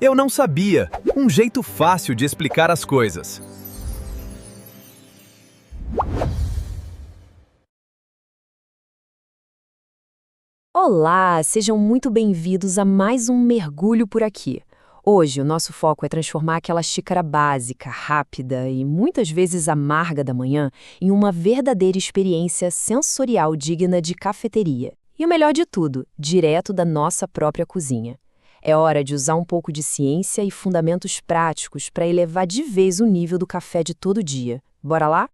Eu não sabia. Um jeito fácil de explicar as coisas. Olá, sejam muito bem-vindos a mais um mergulho por aqui. Hoje, o nosso foco é transformar aquela xícara básica, rápida e muitas vezes amarga da manhã em uma verdadeira experiência sensorial digna de cafeteria. E o melhor de tudo, direto da nossa própria cozinha. É hora de usar um pouco de ciência e fundamentos práticos para elevar de vez o nível do café de todo dia. Bora lá?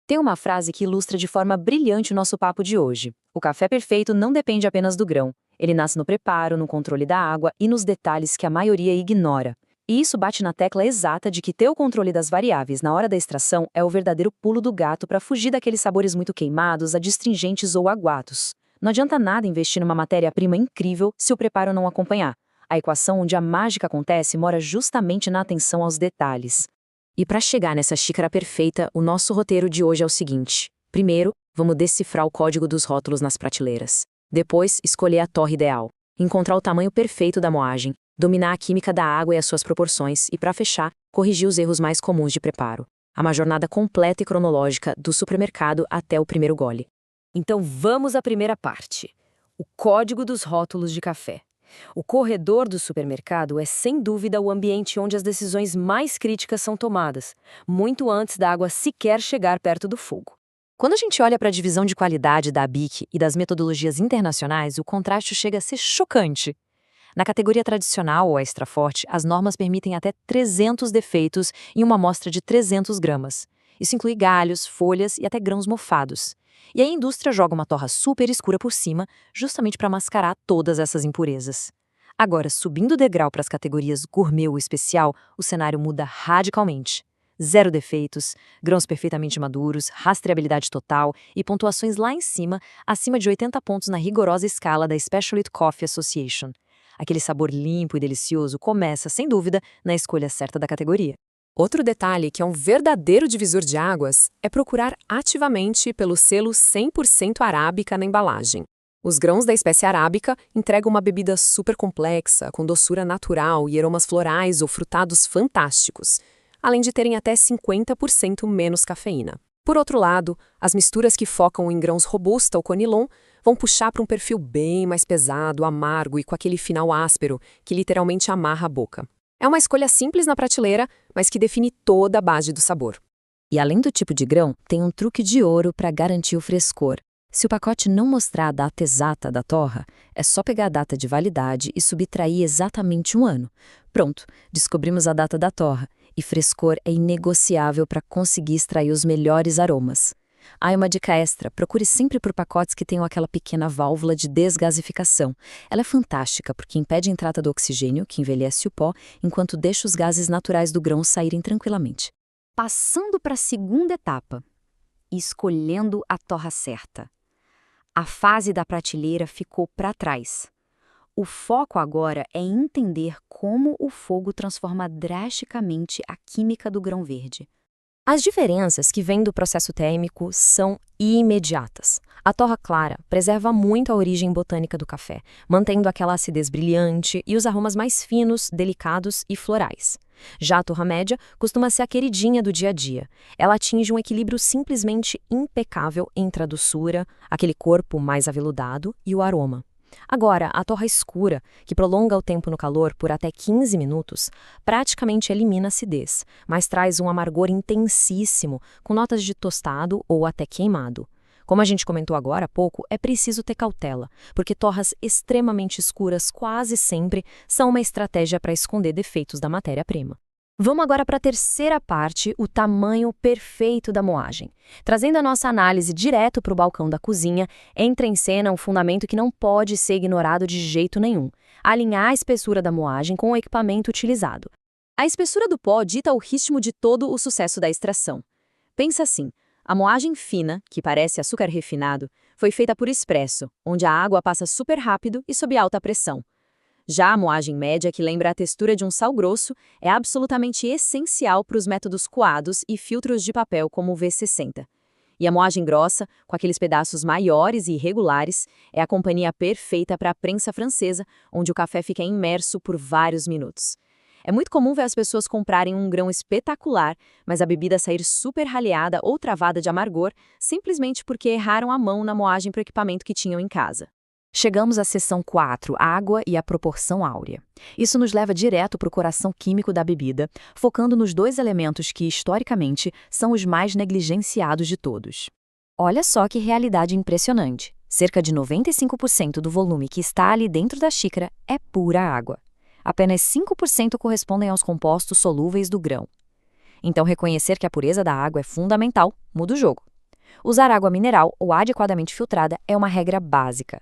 Tem uma frase que ilustra de forma brilhante o nosso papo de hoje. O café perfeito não depende apenas do grão. Ele nasce no preparo, no controle da água e nos detalhes que a maioria ignora. E isso bate na tecla exata de que ter o controle das variáveis na hora da extração é o verdadeiro pulo do gato para fugir daqueles sabores muito queimados, adstringentes ou aguados. Não adianta nada investir numa matéria-prima incrível se o preparo não acompanhar. A equação onde a mágica acontece mora justamente na atenção aos detalhes. E para chegar nessa xícara perfeita, o nosso roteiro de hoje é o seguinte. Primeiro, vamos decifrar o código dos rótulos nas prateleiras. Depois, escolher a torre ideal. Encontrar o tamanho perfeito da moagem, dominar a química da água e as suas proporções e, para fechar, corrigir os erros mais comuns de preparo. Uma jornada completa e cronológica do supermercado até o primeiro gole. Então vamos à primeira parte. O código dos rótulos de café. O corredor do supermercado é, sem dúvida, o ambiente onde as decisões mais críticas são tomadas, muito antes da água sequer chegar perto do fogo. Quando a gente olha para a divisão de qualidade da ABIC e das metodologias internacionais, o contraste chega a ser chocante. Na categoria tradicional ou extra forte, as normas permitem até 300 defeitos em uma amostra de 300 gramas. Isso inclui galhos, folhas e até grãos mofados. E a indústria joga uma torra super escura por cima, justamente para mascarar todas essas impurezas. Agora, subindo o degrau para as categorias gourmet ou especial, o cenário muda radicalmente. Zero defeitos, grãos perfeitamente maduros, rastreabilidade total e pontuações lá em cima, acima de 80 pontos na rigorosa escala da Specialty Coffee Association. Aquele sabor limpo e delicioso começa, sem dúvida, na escolha certa da categoria. Outro detalhe que é um verdadeiro divisor de águas é procurar ativamente pelo selo 100% arábica na embalagem. Os grãos da espécie arábica entregam uma bebida super complexa, com doçura natural e aromas florais ou frutados fantásticos, além de terem até 50% menos cafeína. Por outro lado, as misturas que focam em grãos robusta ou conilon vão puxar para um perfil bem mais pesado, amargo e com aquele final áspero que literalmente amarra a boca. É uma escolha simples na prateleira, mas que define toda a base do sabor. E além do tipo de grão, tem um truque de ouro para garantir o frescor. Se o pacote não mostrar a data exata da torra, é só pegar a data de validade e subtrair exatamente um ano. Pronto, descobrimos a data da torra, e frescor é inegociável para conseguir extrair os melhores aromas. Uma dica extra, procure sempre por pacotes que tenham aquela pequena válvula de desgasificação. Ela é fantástica porque impede a entrada do oxigênio, que envelhece o pó, enquanto deixa os gases naturais do grão saírem tranquilamente. Passando para a segunda etapa, escolhendo a torra certa. A fase da prateleira ficou para trás. O foco agora é entender como o fogo transforma drasticamente a química do grão verde. As diferenças que vêm do processo térmico são imediatas. A torra clara preserva muito a origem botânica do café, mantendo aquela acidez brilhante e os aromas mais finos, delicados e florais. Já a torra média costuma ser a queridinha do dia a dia. Ela atinge um equilíbrio simplesmente impecável entre a doçura, aquele corpo mais aveludado e o aroma. Agora, a torra escura, que prolonga o tempo no calor por até 15 minutos, praticamente elimina a acidez, mas traz um amargor intensíssimo, com notas de tostado ou até queimado. Como a gente comentou agora há pouco, é preciso ter cautela, porque torras extremamente escuras quase sempre são uma estratégia para esconder defeitos da matéria-prima. Vamos agora para a terceira parte, o tamanho perfeito da moagem. Trazendo a nossa análise direto para o balcão da cozinha, entra em cena um fundamento que não pode ser ignorado de jeito nenhum: alinhar a espessura da moagem com o equipamento utilizado. A espessura do pó dita o ritmo de todo o sucesso da extração. Pensa assim, a moagem fina, que parece açúcar refinado, foi feita por expresso, onde a água passa super rápido e sob alta pressão. Já a moagem média, que lembra a textura de um sal grosso, é absolutamente essencial para os métodos coados e filtros de papel como o V60. E a moagem grossa, com aqueles pedaços maiores e irregulares, é a companhia perfeita para a prensa francesa, onde o café fica imerso por vários minutos. É muito comum ver as pessoas comprarem um grão espetacular, mas a bebida sair super raleada ou travada de amargor, simplesmente porque erraram a mão na moagem para o equipamento que tinham em casa. Chegamos à seção 4, água e a proporção áurea. Isso nos leva direto para o coração químico da bebida, focando nos dois elementos que, historicamente, são os mais negligenciados de todos. Olha só que realidade impressionante. Cerca de 95% do volume que está ali dentro da xícara é pura água. Apenas 5% correspondem aos compostos solúveis do grão. Então, reconhecer que a pureza da água é fundamental muda o jogo. Usar água mineral ou adequadamente filtrada é uma regra básica.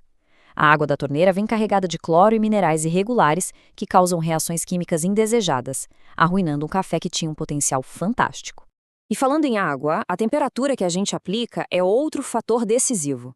A água da torneira vem carregada de cloro e minerais irregulares que causam reações químicas indesejadas, arruinando um café que tinha um potencial fantástico. E falando em água, a temperatura que a gente aplica é outro fator decisivo.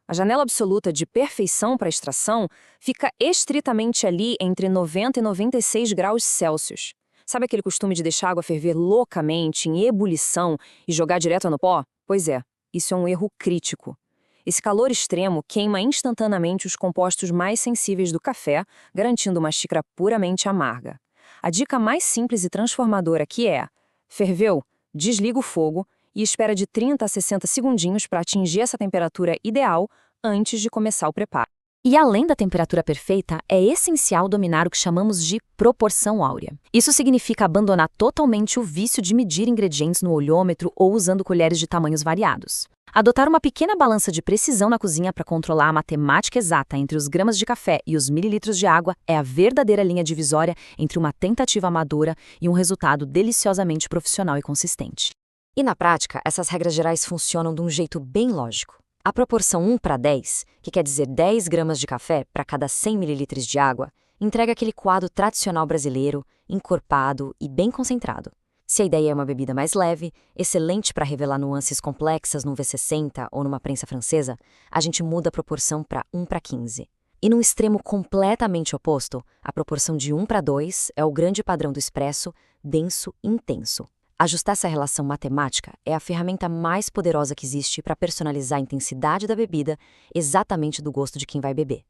A janela absoluta de perfeição para a extração fica estritamente ali entre 90 e 96 graus Celsius. Sabe aquele costume de deixar a água ferver loucamente, em ebulição, e jogar direto no pó? Pois é, isso é um erro crítico. Esse calor extremo queima instantaneamente os compostos mais sensíveis do café, garantindo uma xícara puramente amarga. A dica mais simples e transformadora aqui é: ferveu, desliga o fogo e espera de 30 a 60 segundinhos para atingir essa temperatura ideal antes de começar o preparo. E além da temperatura perfeita, é essencial dominar o que chamamos de proporção áurea. Isso significa abandonar totalmente o vício de medir ingredientes no olhômetro ou usando colheres de tamanhos variados. Adotar uma pequena balança de precisão na cozinha para controlar a matemática exata entre os gramas de café e os mililitros de água é a verdadeira linha divisória entre uma tentativa amadora e um resultado deliciosamente profissional e consistente. E na prática, essas regras gerais funcionam de um jeito bem lógico. A proporção 1:10, que quer dizer 10 gramas de café para cada 100 mililitros de água, entrega aquele quadro tradicional brasileiro, encorpado e bem concentrado. Se a ideia é uma bebida mais leve, excelente para revelar nuances complexas num V60 ou numa prensa francesa, a gente muda a proporção para 1:15. E num extremo completamente oposto, a proporção de 1:2 é o grande padrão do espresso, denso e intenso. Ajustar essa relação matemática é a ferramenta mais poderosa que existe para personalizar a intensidade da bebida exatamente do gosto de quem vai beber.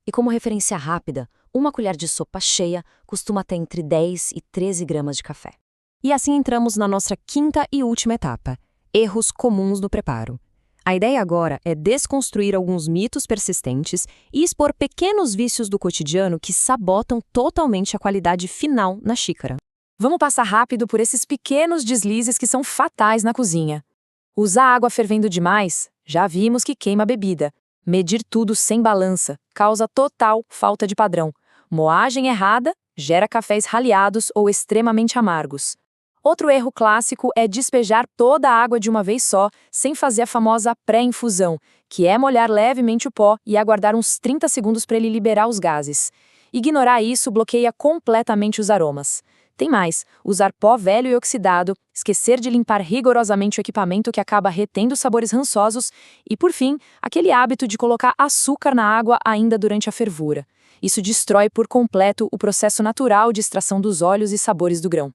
E como referência rápida, uma colher de sopa cheia costuma ter entre 10 e 13 gramas de café. E assim entramos na nossa quinta e última etapa, erros comuns no preparo. A ideia agora é desconstruir alguns mitos persistentes e expor pequenos vícios do cotidiano que sabotam totalmente a qualidade final na xícara. Vamos passar rápido por esses pequenos deslizes que são fatais na cozinha. Usar água fervendo demais, já vimos que queima a bebida. Medir tudo sem balança, causa total falta de padrão. Moagem errada, gera cafés raleados ou extremamente amargos. Outro erro clássico é despejar toda a água de uma vez só, sem fazer a famosa pré-infusão, que é molhar levemente o pó e aguardar uns 30 segundos para ele liberar os gases. Ignorar isso bloqueia completamente os aromas. Tem mais, usar pó velho e oxidado, esquecer de limpar rigorosamente o equipamento que acaba retendo sabores rançosos e, por fim, aquele hábito de colocar açúcar na água ainda durante a fervura. Isso destrói por completo o processo natural de extração dos óleos e sabores do grão.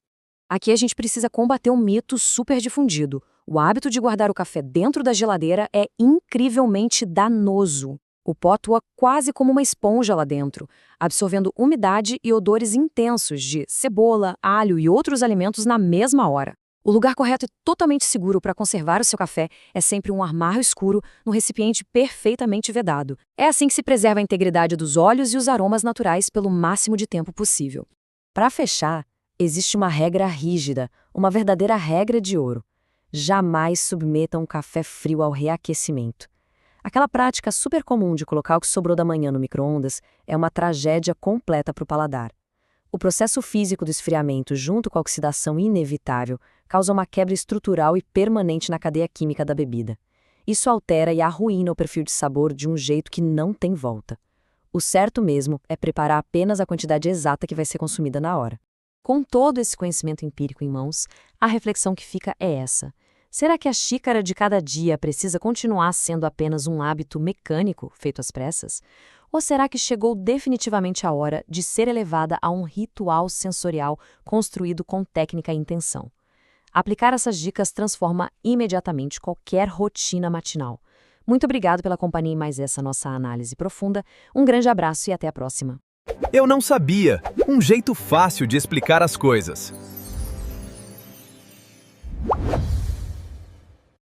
Aqui a gente precisa combater um mito super difundido. O hábito de guardar o café dentro da geladeira é incrivelmente danoso. O pó atua quase como uma esponja lá dentro, absorvendo umidade e odores intensos de cebola, alho e outros alimentos na mesma hora. O lugar correto e totalmente seguro para conservar o seu café é sempre um armário escuro num recipiente perfeitamente vedado. É assim que se preserva a integridade dos óleos e os aromas naturais pelo máximo de tempo possível. Para fechar, existe uma regra rígida, uma verdadeira regra de ouro. Jamais submetam um café frio ao reaquecimento. Aquela prática super comum de colocar o que sobrou da manhã no micro-ondas é uma tragédia completa para o paladar. O processo físico do esfriamento, junto com a oxidação inevitável, causa uma quebra estrutural e permanente na cadeia química da bebida. Isso altera e arruína o perfil de sabor de um jeito que não tem volta. O certo mesmo é preparar apenas a quantidade exata que vai ser consumida na hora. Com todo esse conhecimento empírico em mãos, a reflexão que fica é essa. Será que a xícara de cada dia precisa continuar sendo apenas um hábito mecânico feito às pressas? Ou será que chegou definitivamente a hora de ser elevada a um ritual sensorial construído com técnica e intenção? Aplicar essas dicas transforma imediatamente qualquer rotina matinal. Muito obrigado pela companhia em mais essa nossa análise profunda. Um grande abraço e até a próxima. Eu não sabia. Um jeito fácil de explicar as coisas.